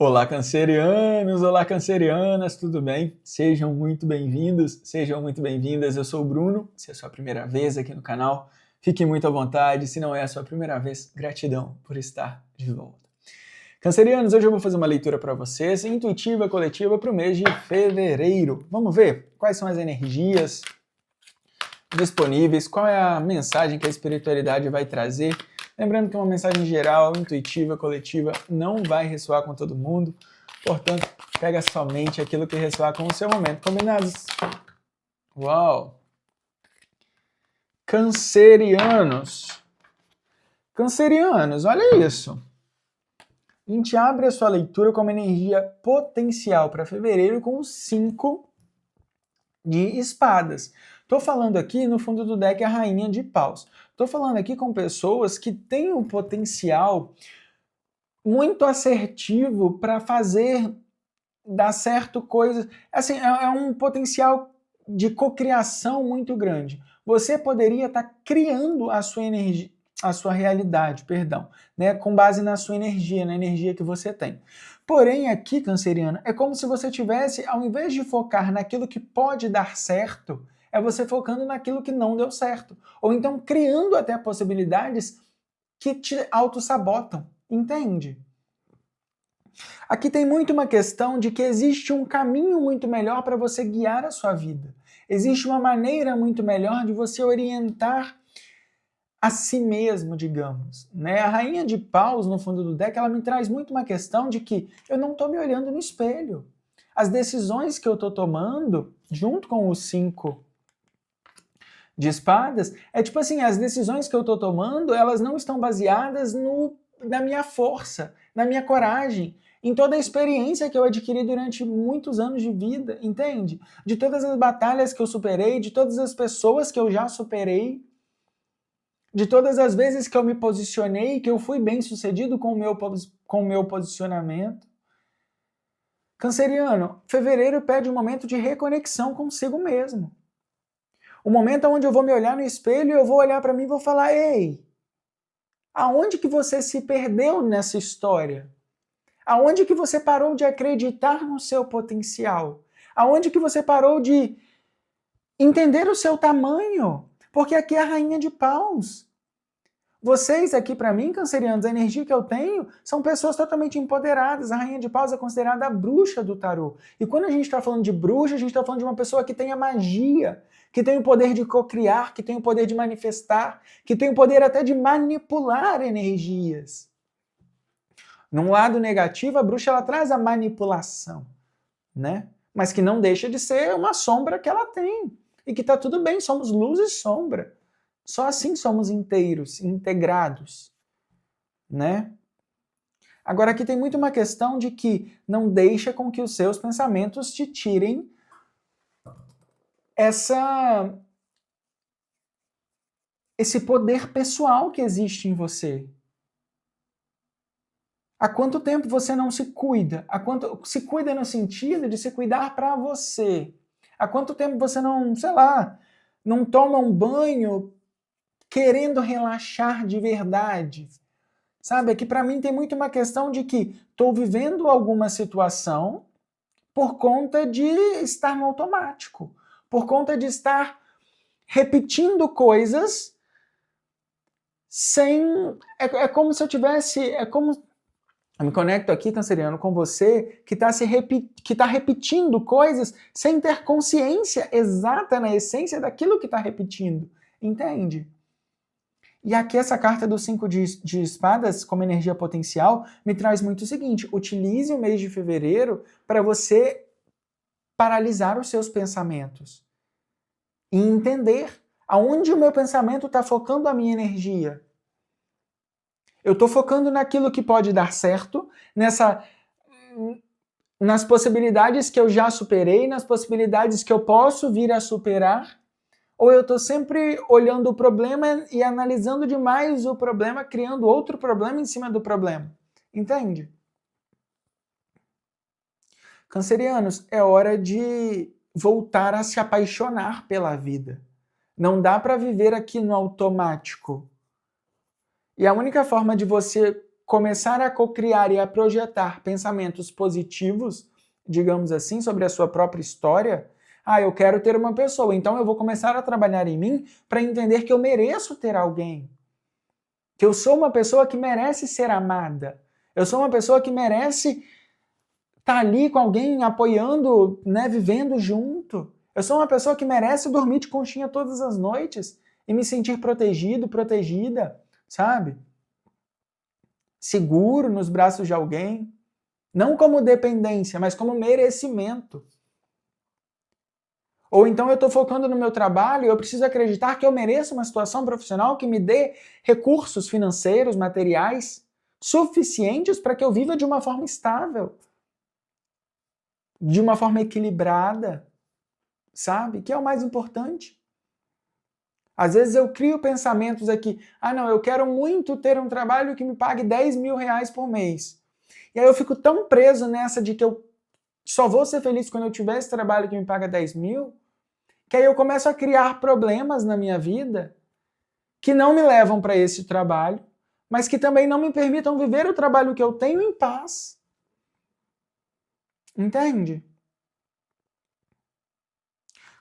Olá, cancerianos! Olá, cancerianas! Tudo bem? Sejam muito bem-vindos, sejam muito bem-vindas. Eu sou o Bruno. Se é a sua primeira vez aqui no canal, fique muito à vontade. Se não é a sua primeira vez, gratidão por estar de volta. Cancerianos, hoje eu vou fazer uma leitura para vocês, intuitiva, coletiva, para o mês de fevereiro. Vamos ver quais são as energias disponíveis, qual é a mensagem que a espiritualidade vai trazer. Lembrando que é uma mensagem geral, intuitiva, coletiva, não vai ressoar com todo mundo, portanto, pega somente aquilo que ressoar com o seu momento. Combinados? Uau! Cancerianos! Cancerianos, olha isso! A gente abre a sua leitura com uma energia potencial para fevereiro com o 5 de espadas. Estou falando aqui, no fundo do deck, a Rainha de Paus. Estou falando aqui com pessoas que têm um potencial muito assertivo para fazer dar certo coisas. Assim, é um potencial de cocriação muito grande. Você poderia estar criando a sua energia, a sua realidade, perdão, né, com base na sua energia, na energia que você tem. Porém, aqui, canceriana, é como se você tivesse, ao invés de focar naquilo que pode dar certo, é você focando naquilo que não deu certo. Ou então criando até possibilidades que te autossabotam, entende? Aqui tem muito uma questão de que existe um caminho muito melhor para você guiar a sua vida. Existe uma maneira muito melhor de você orientar a si mesmo, digamos, né? A Rainha de Paus, no fundo do deck, ela me traz muito uma questão de que eu não estou me olhando no espelho. As decisões que eu estou tomando, junto com os 5 de espadas, é tipo assim, as decisões que eu estou tomando, elas não estão baseadas na minha força, na minha coragem, em toda a experiência que eu adquiri durante muitos anos de vida, entende? De todas as batalhas que eu superei, de todas as pessoas que eu já superei, de todas as vezes que eu me posicionei, que eu fui bem sucedido com o meu posicionamento. Canceriano, fevereiro pede um momento de reconexão consigo mesmo. O momento onde eu vou me olhar no espelho e eu vou olhar para mim e vou falar, ei, aonde que você se perdeu nessa história? Aonde que você parou de acreditar no seu potencial? Aonde que você parou de entender o seu tamanho? Porque aqui é a Rainha de Paus. Vocês aqui, para mim, cancerianos, a energia que eu tenho são pessoas totalmente empoderadas. A Rainha de Paus é considerada a bruxa do tarô. E quando a gente está falando de bruxa, a gente está falando de uma pessoa que tem a magia, que tem o poder de cocriar, que tem o poder de manifestar, que tem o poder até de manipular energias. Num lado negativo, a bruxa ela traz a manipulação, né? Mas que não deixa de ser uma sombra que ela tem. E que está tudo bem, somos luz e sombra. Só assim somos inteiros, integrados, né? Agora aqui tem muito uma questão de que não deixa com que os seus pensamentos te tirem esse poder pessoal que existe em você. Há quanto tempo você não se cuida? Se cuida no sentido de se cuidar para você? Há quanto tempo você não, sei lá, não toma um banho querendo relaxar de verdade? Sabe, aqui para mim tem muito uma questão de que estou vivendo alguma situação por conta de estar no automático, por conta de estar repetindo coisas sem... É como se eu tivesse... Eu me conecto aqui, canceriano, com você que está repetindo coisas sem ter consciência exata na essência daquilo que está repetindo. Entende? E aqui essa carta do 5 de espadas, como energia potencial, me traz muito o seguinte: utilize o mês de fevereiro para você paralisar os seus pensamentos e entender aonde o meu pensamento está focando a minha energia. Eu estou focando naquilo que pode dar certo, nas possibilidades que eu já superei, nas possibilidades que eu posso vir a superar, ou eu estou sempre olhando o problema e analisando demais o problema, criando outro problema em cima do problema. Entende? Cancerianos, é hora de voltar a se apaixonar pela vida. Não dá para viver aqui no automático. E a única forma de você começar a cocriar e a projetar pensamentos positivos, digamos assim, sobre a sua própria história, eu quero ter uma pessoa, então eu vou começar a trabalhar em mim para entender que eu mereço ter alguém. Que eu sou uma pessoa que merece ser amada. Eu sou uma pessoa que merece estar ali com alguém apoiando, né, vivendo junto. Eu sou uma pessoa que merece dormir de conchinha todas as noites e me sentir protegido, protegida, sabe? Seguro nos braços de alguém. Não como dependência, mas como merecimento. Ou então eu estou focando no meu trabalho e eu preciso acreditar que eu mereço uma situação profissional que me dê recursos financeiros, materiais, suficientes para que eu viva de uma forma estável, de uma forma equilibrada, sabe? Que é o mais importante. Às vezes eu crio pensamentos aqui, não, eu quero muito ter um trabalho que me pague 10 mil reais por mês. E aí eu fico tão preso nessa de que eu só vou ser feliz quando eu tiver esse trabalho que me paga 10 mil, que aí eu começo a criar problemas na minha vida que não me levam para esse trabalho, mas que também não me permitam viver o trabalho que eu tenho em paz. Entende?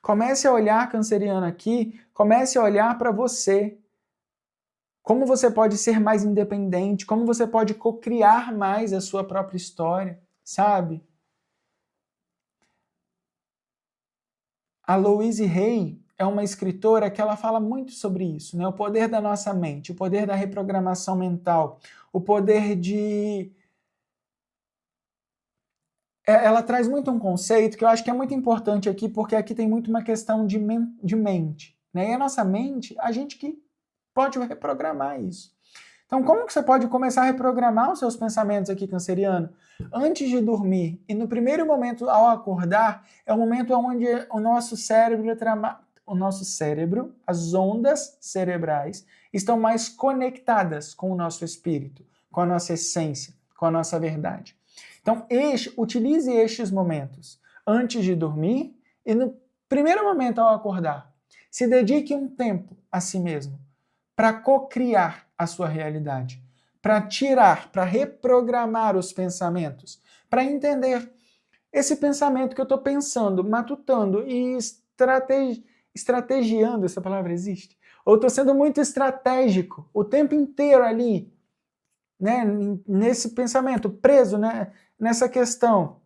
Comece a olhar, canceriano, aqui, comece a olhar para você. Como você pode ser mais independente, como você pode cocriar mais a sua própria história, sabe? A Louise Hay é uma escritora que ela fala muito sobre isso, né? O poder da nossa mente, o poder da reprogramação mental, o poder de... Ela traz muito um conceito que eu acho que é muito importante aqui, porque aqui tem muito uma questão de mente, né? E a nossa mente, a gente que pode reprogramar isso. Então, como que você pode começar a reprogramar os seus pensamentos aqui, canceriano? Antes de dormir e no primeiro momento ao acordar, é o momento onde o nosso cérebro, as ondas cerebrais, estão mais conectadas com o nosso espírito, com a nossa essência, com a nossa verdade. Então, utilize estes momentos antes de dormir e no primeiro momento ao acordar. Se dedique um tempo a si mesmo para cocriar a sua realidade, para tirar, para reprogramar os pensamentos, para entender esse pensamento que eu estou pensando, matutando e estrategiando, essa palavra existe? Ou estou sendo muito estratégico o tempo inteiro ali, né, nesse pensamento, preso, né, nessa questão.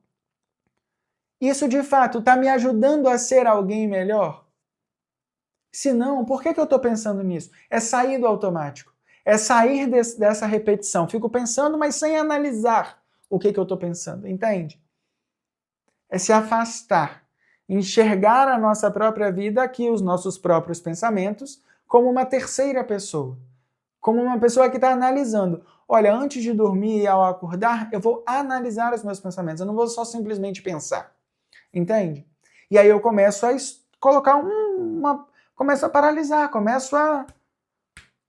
Isso de fato está me ajudando a ser alguém melhor? Se não, por que eu estou pensando nisso? É sair do automático. É sair dessa repetição. Fico pensando, mas sem analisar o que eu estou pensando. Entende? É se afastar. Enxergar a nossa própria vida aqui, os nossos próprios pensamentos, como uma terceira pessoa. Como uma pessoa que está analisando. Olha, antes de dormir e ao acordar, eu vou analisar os meus pensamentos. Eu não vou só simplesmente pensar. Entende? E aí eu começo a colocar começo a paralisar, começo a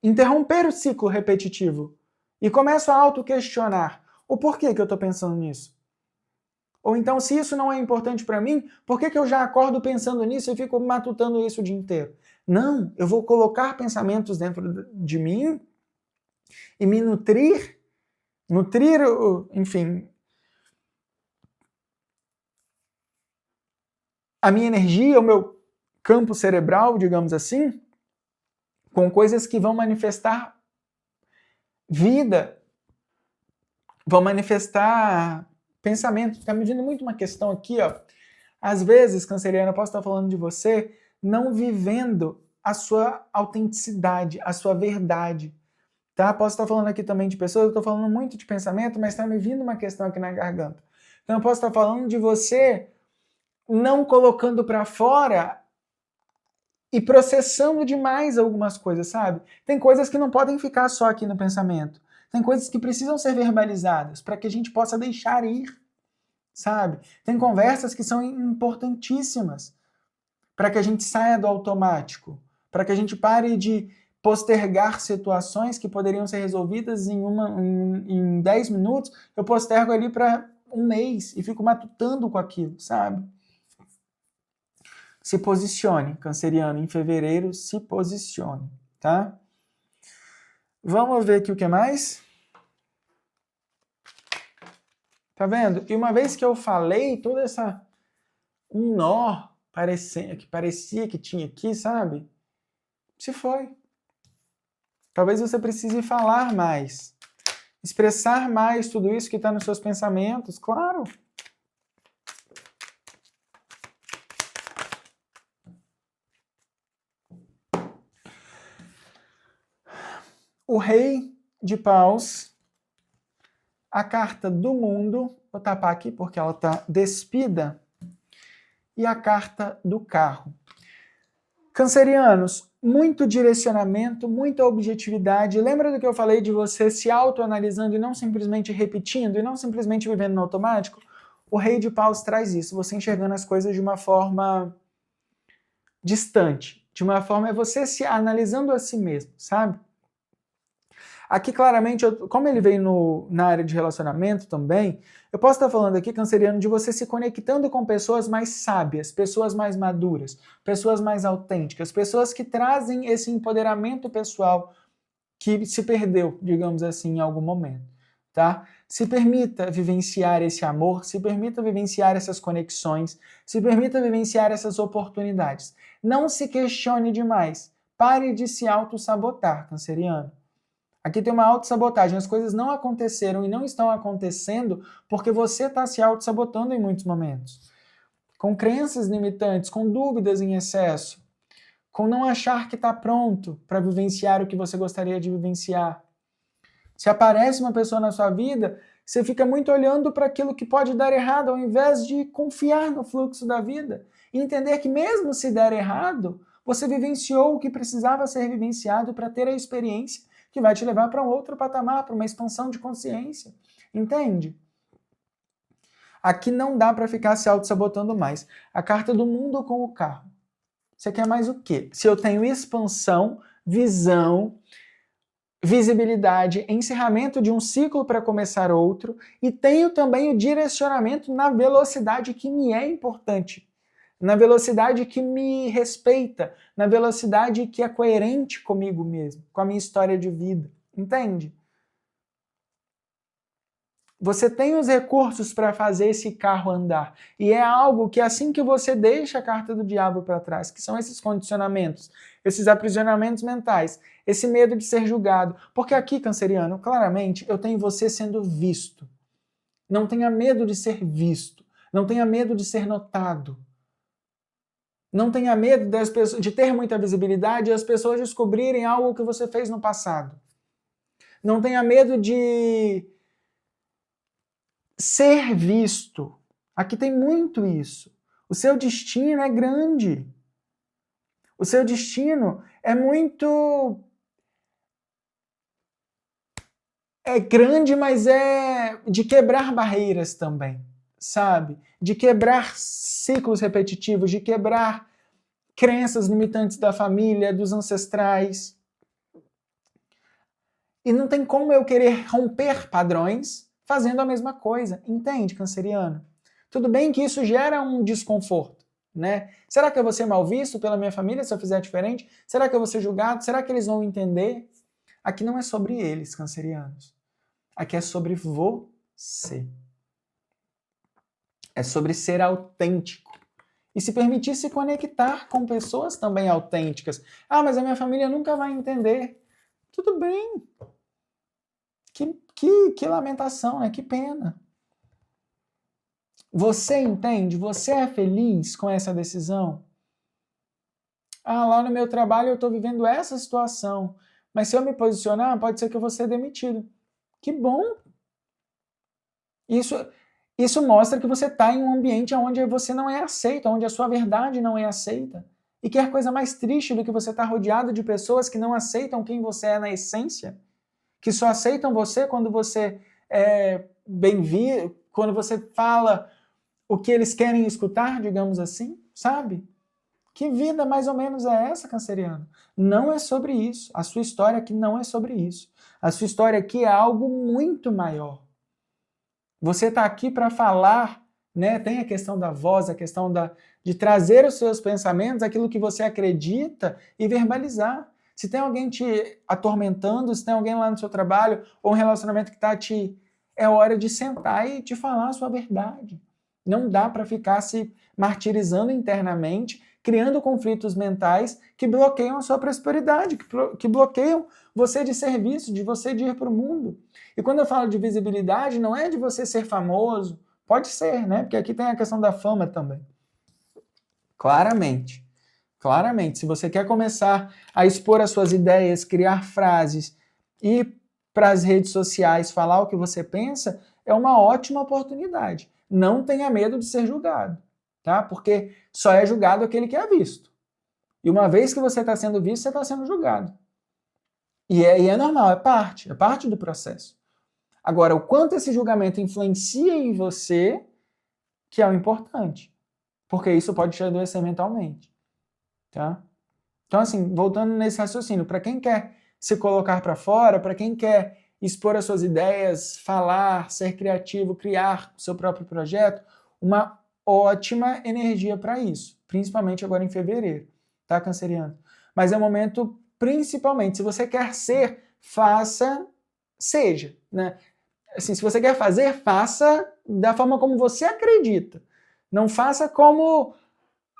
interromper o ciclo repetitivo e começo a auto-questionar o porquê que eu estou pensando nisso. Ou então, se isso não é importante para mim, por que eu já acordo pensando nisso e fico matutando isso o dia inteiro? Não, eu vou colocar pensamentos dentro de mim e me nutrir, enfim, a minha energia, o meu campo cerebral, digamos assim, com coisas que vão manifestar vida, vão manifestar pensamento. Está me vindo muito uma questão aqui, ó. Às vezes, canceriano, eu posso estar falando de você não vivendo a sua autenticidade, a sua verdade. Tá? Posso estar falando aqui também de pessoas, eu estou falando muito de pensamento, mas está me vindo uma questão aqui na garganta. Então eu posso estar falando de você não colocando para fora e processando demais algumas coisas, sabe? Tem coisas que não podem ficar só aqui no pensamento. Tem coisas que precisam ser verbalizadas para que a gente possa deixar ir, sabe? Tem conversas que são importantíssimas para que a gente saia do automático, para que a gente pare de postergar situações que poderiam ser resolvidas em 10 minutos, eu postergo ali para um mês e fico matutando com aquilo, sabe? Se posicione, canceriano, em fevereiro, se posicione, tá? Vamos ver aqui o que mais? Tá vendo? E uma vez que eu falei, toda essa um nó que parecia que tinha aqui, sabe? Se foi. Talvez você precise falar mais. Expressar mais tudo isso que está nos seus pensamentos, claro. O Rei de Paus, a carta do mundo, vou tapar aqui porque ela está despida, e a carta do carro. Cancerianos, muito direcionamento, muita objetividade. Lembra do que eu falei de você se autoanalisando e não simplesmente repetindo, e não simplesmente vivendo no automático? O Rei de Paus traz isso, você enxergando as coisas de uma forma distante, de uma forma é você se analisando a si mesmo, sabe? Aqui, claramente, como ele veio na área de relacionamento também, eu posso estar falando aqui, canceriano, de você se conectando com pessoas mais sábias, pessoas mais maduras, pessoas mais autênticas, pessoas que trazem esse empoderamento pessoal que se perdeu, digamos assim, em algum momento, tá? Se permita vivenciar esse amor, se permita vivenciar essas conexões, se permita vivenciar essas oportunidades. Não se questione demais. Pare de se auto-sabotar, canceriano. Aqui tem uma autossabotagem, as coisas não aconteceram e não estão acontecendo porque você está se autossabotando em muitos momentos. Com crenças limitantes, com dúvidas em excesso, com não achar que está pronto para vivenciar o que você gostaria de vivenciar. Se aparece uma pessoa na sua vida, você fica muito olhando para aquilo que pode dar errado, ao invés de confiar no fluxo da vida. E entender que mesmo se der errado, você vivenciou o que precisava ser vivenciado para ter a experiência que vai te levar para um outro patamar, para uma expansão de consciência. Entende? Aqui não dá para ficar se auto-sabotando mais. A carta do mundo com o carro. Você quer mais o quê? Se eu tenho expansão, visão, visibilidade, encerramento de um ciclo para começar outro, e tenho também o direcionamento na velocidade que me é importante, na velocidade que me respeita, na velocidade que é coerente comigo mesmo, com a minha história de vida. Entende? Você tem os recursos para fazer esse carro andar. E é algo que assim que você deixa a carta do diabo para trás, que são esses condicionamentos, esses aprisionamentos mentais, esse medo de ser julgado. Porque aqui, canceriano, claramente, eu tenho você sendo visto. Não tenha medo de ser visto. Não tenha medo de ser notado. Não tenha medo de ter muita visibilidade e as pessoas descobrirem algo que você fez no passado. Não tenha medo de ser visto. Aqui tem muito isso. O seu destino é grande. O seu destino é muito... É grande, mas é de quebrar barreiras também, sabe? De quebrar ciclos repetitivos, de quebrar crenças limitantes da família, dos ancestrais. E não tem como eu querer romper padrões fazendo a mesma coisa. Entende, canceriano? Tudo bem que isso gera um desconforto, né? Será que eu vou ser mal visto pela minha família se eu fizer diferente? Será que eu vou ser julgado? Será que eles vão entender? Aqui não é sobre eles, cancerianos. Aqui é sobre você. É sobre ser autêntico. E se permitir se conectar com pessoas também autênticas. Ah, mas a minha família nunca vai entender. Tudo bem. Que lamentação, né? Que pena. Você entende? Você é feliz com essa decisão? Ah, lá no meu trabalho eu estou vivendo essa situação. Mas se eu me posicionar, pode ser que eu vou ser demitido. Que bom! Isso mostra que você está em um ambiente onde você não é aceito, onde a sua verdade não é aceita. E que é coisa mais triste do que você estar rodeado de pessoas que não aceitam quem você é na essência, que só aceitam você quando você é bem-vindo, quando você fala o que eles querem escutar, digamos assim, sabe? Que vida mais ou menos é essa, canceriano? Não é sobre isso. A sua história aqui não é sobre isso. A sua história aqui é algo muito maior. Você está aqui para falar, né? Tem a questão da voz, a questão de trazer os seus pensamentos, aquilo que você acredita e verbalizar. Se tem alguém te atormentando, se tem alguém lá no seu trabalho ou um relacionamento que está te é hora de sentar e de falar a sua verdade. Não dá para ficar se martirizando internamente, criando conflitos mentais que bloqueiam a sua prosperidade, que bloqueiam você de serviço, de você de ir para o mundo. E quando eu falo de visibilidade, não é de você ser famoso, pode ser, né? Porque aqui tem a questão da fama também. Claramente, se você quer começar a expor as suas ideias, criar frases e para as redes sociais falar o que você pensa, é uma ótima oportunidade. Não tenha medo de ser julgado, tá? Porque só é julgado aquele que é visto. E uma vez que você está sendo visto, você está sendo julgado. E é normal, é parte do processo. Agora, o quanto esse julgamento influencia em você, que é o importante. Porque isso pode te adoecer mentalmente, tá? Então, assim, voltando nesse raciocínio, para quem quer se colocar para fora, para quem quer expor as suas ideias, falar, ser criativo, criar o seu próprio projeto, uma ótima energia para isso, principalmente agora em fevereiro, tá, canceriano? Mas é um momento, principalmente, se você quer ser, faça, seja, né? Assim, se você quer fazer, faça da forma como você acredita. Não faça como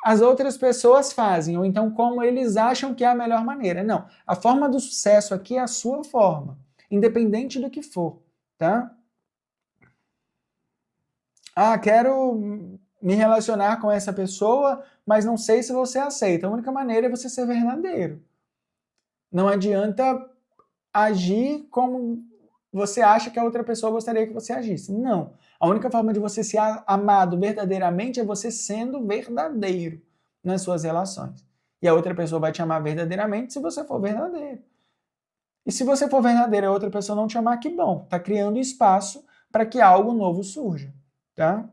as outras pessoas fazem, ou então como eles acham que é a melhor maneira. Não. A forma do sucesso aqui é a sua forma, independente do que for, tá? Ah, quero me relacionar com essa pessoa, mas não sei se você aceita. A única maneira é você ser verdadeiro. Não adianta agir como você acha que a outra pessoa gostaria que você agisse. Não. A única forma de você ser amado verdadeiramente é você sendo verdadeiro nas suas relações. E a outra pessoa vai te amar verdadeiramente se você for verdadeiro. E se você for verdadeiro e a outra pessoa não te amar, que bom. Está criando espaço para que algo novo surja. Tá?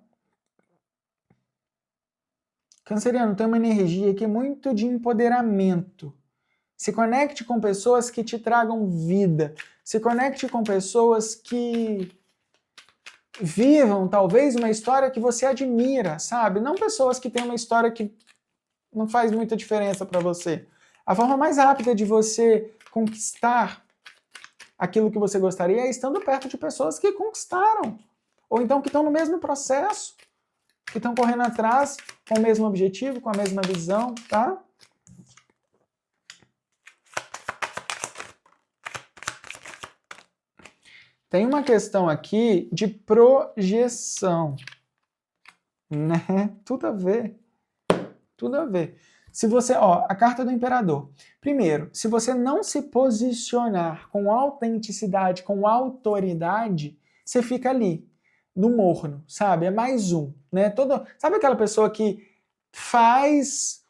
Canceriano, tem uma energia aqui muito de empoderamento. Se conecte com pessoas que te tragam vida. Se conecte com pessoas que vivam, talvez, uma história que você admira, sabe? Não pessoas que têm uma história que não faz muita diferença para você. A forma mais rápida de você conquistar aquilo que você gostaria é estando perto de pessoas que conquistaram. Ou então que estão no mesmo processo, que estão correndo atrás com o mesmo objetivo, com a mesma visão, tá? Tem uma questão aqui de projeção, né? Tudo a ver. Tudo a ver. Se você, ó, a carta do imperador. Primeiro, se você não se posicionar com autenticidade, com autoridade, você fica ali, no morno, sabe? É mais um, né? Sabe aquela pessoa que faz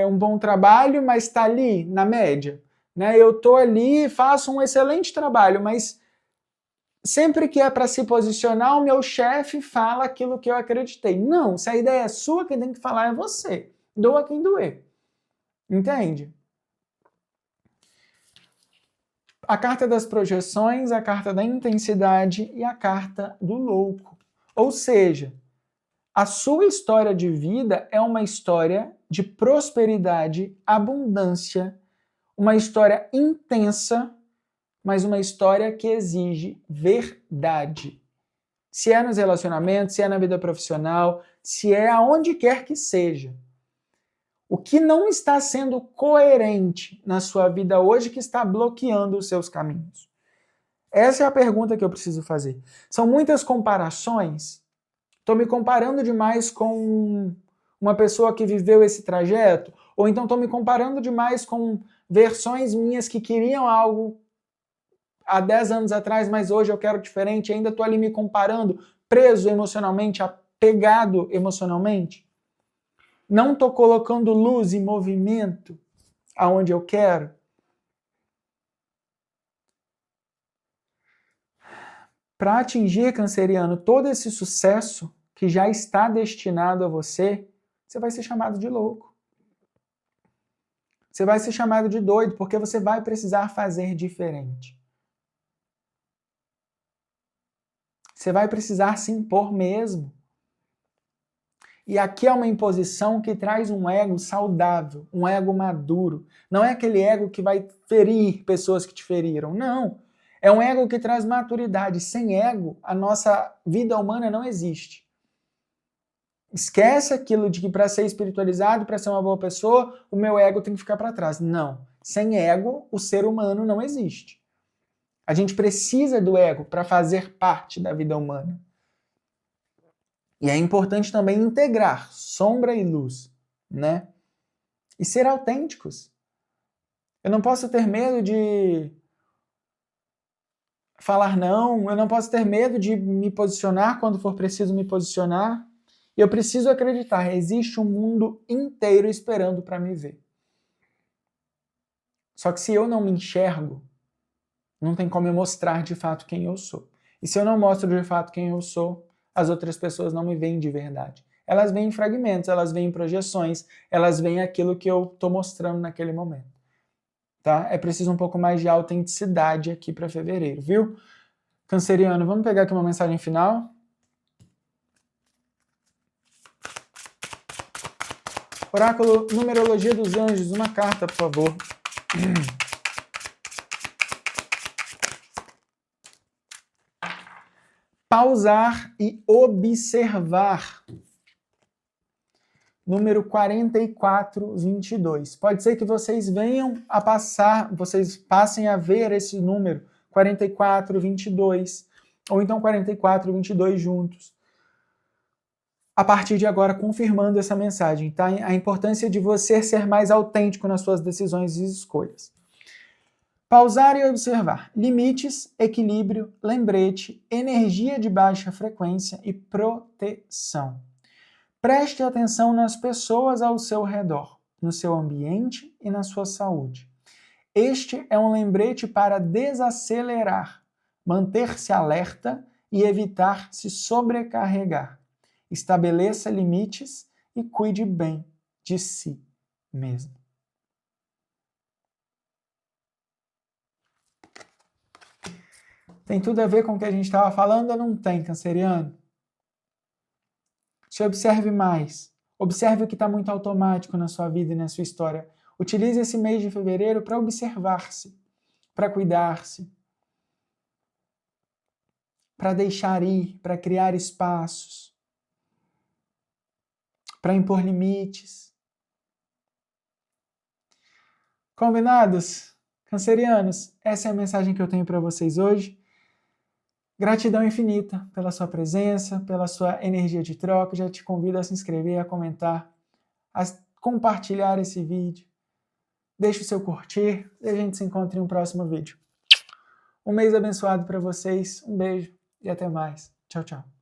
um bom trabalho, mas está ali na média, né? Eu tô ali, faço um excelente trabalho, mas sempre que é para se posicionar, o meu chefe fala aquilo que eu acreditei. Não, se a ideia é sua, quem tem que falar é você. Doa quem doer. Entende? A carta das projeções, a carta da intensidade e a carta do louco. Ou seja, a sua história de vida é uma história de prosperidade, abundância, uma história intensa, mas uma história que exige verdade. Se é nos relacionamentos, se é na vida profissional, se é aonde quer que seja. O que não está sendo coerente na sua vida hoje que está bloqueando os seus caminhos? Essa é a pergunta que eu preciso fazer. São muitas comparações. Estou me comparando demais com uma pessoa que viveu esse trajeto? Ou então estou me comparando demais com versões minhas que queriam algo há 10 anos atrás, mas hoje eu quero diferente, ainda estou ali me comparando, preso emocionalmente, apegado emocionalmente? Não estou colocando luz e movimento aonde eu quero? Para atingir, canceriano, todo esse sucesso que já está destinado a você, você vai ser chamado de louco. Você vai ser chamado de doido, porque você vai precisar fazer diferente. Você vai precisar se impor mesmo. E aqui é uma imposição que traz um ego saudável, um ego maduro. Não é aquele ego que vai ferir pessoas que te feriram. Não. É um ego que traz maturidade. Sem ego, a nossa vida humana não existe. Esquece aquilo de que para ser espiritualizado, para ser uma boa pessoa, o meu ego tem que ficar para trás. Não. Sem ego, o ser humano não existe. A gente precisa do ego para fazer parte da vida humana. E é importante também integrar sombra e luz, né? E ser autênticos. Eu não posso ter medo de falar não, eu não posso ter medo de me posicionar quando for preciso me posicionar. Eu preciso acreditar, existe um mundo inteiro esperando para me ver. Só que se eu não me enxergo, não tem como eu mostrar de fato quem eu sou. E se eu não mostro de fato quem eu sou, as outras pessoas não me veem de verdade. Elas veem fragmentos, elas veem projeções, elas veem aquilo que eu estou mostrando naquele momento. Tá? É preciso um pouco mais de autenticidade aqui para fevereiro, viu? Canceriano, vamos pegar aqui uma mensagem final? Oráculo Numerologia dos Anjos, uma carta, por favor. Pausar e observar. Número 4422. Pode ser que vocês venham a passar, vocês passem a ver esse número 4422, ou então 4422 juntos. A partir de agora, confirmando essa mensagem, tá? A importância de você ser mais autêntico nas suas decisões e escolhas. Pausar e observar. Limites, equilíbrio, lembrete, energia de baixa frequência e proteção. Preste atenção nas pessoas ao seu redor, no seu ambiente e na sua saúde. Este é um lembrete para desacelerar, manter-se alerta e evitar se sobrecarregar. Estabeleça limites e cuide bem de si mesmo. Tem tudo a ver com o que a gente estava falando ou não tem, canceriano? Se observe mais. Observe o que está muito automático na sua vida e na sua história. Utilize esse mês de fevereiro para observar-se, para cuidar-se, para deixar ir, para criar espaços, para impor limites. Combinados? Cancerianos, essa é a mensagem que eu tenho para vocês hoje. Gratidão infinita pela sua presença, pela sua energia de troca. Já te convido a se inscrever, a comentar, a compartilhar esse vídeo. Deixe o seu curtir e a gente se encontra em um próximo vídeo. Um mês abençoado para vocês, um beijo e até mais. Tchau, tchau.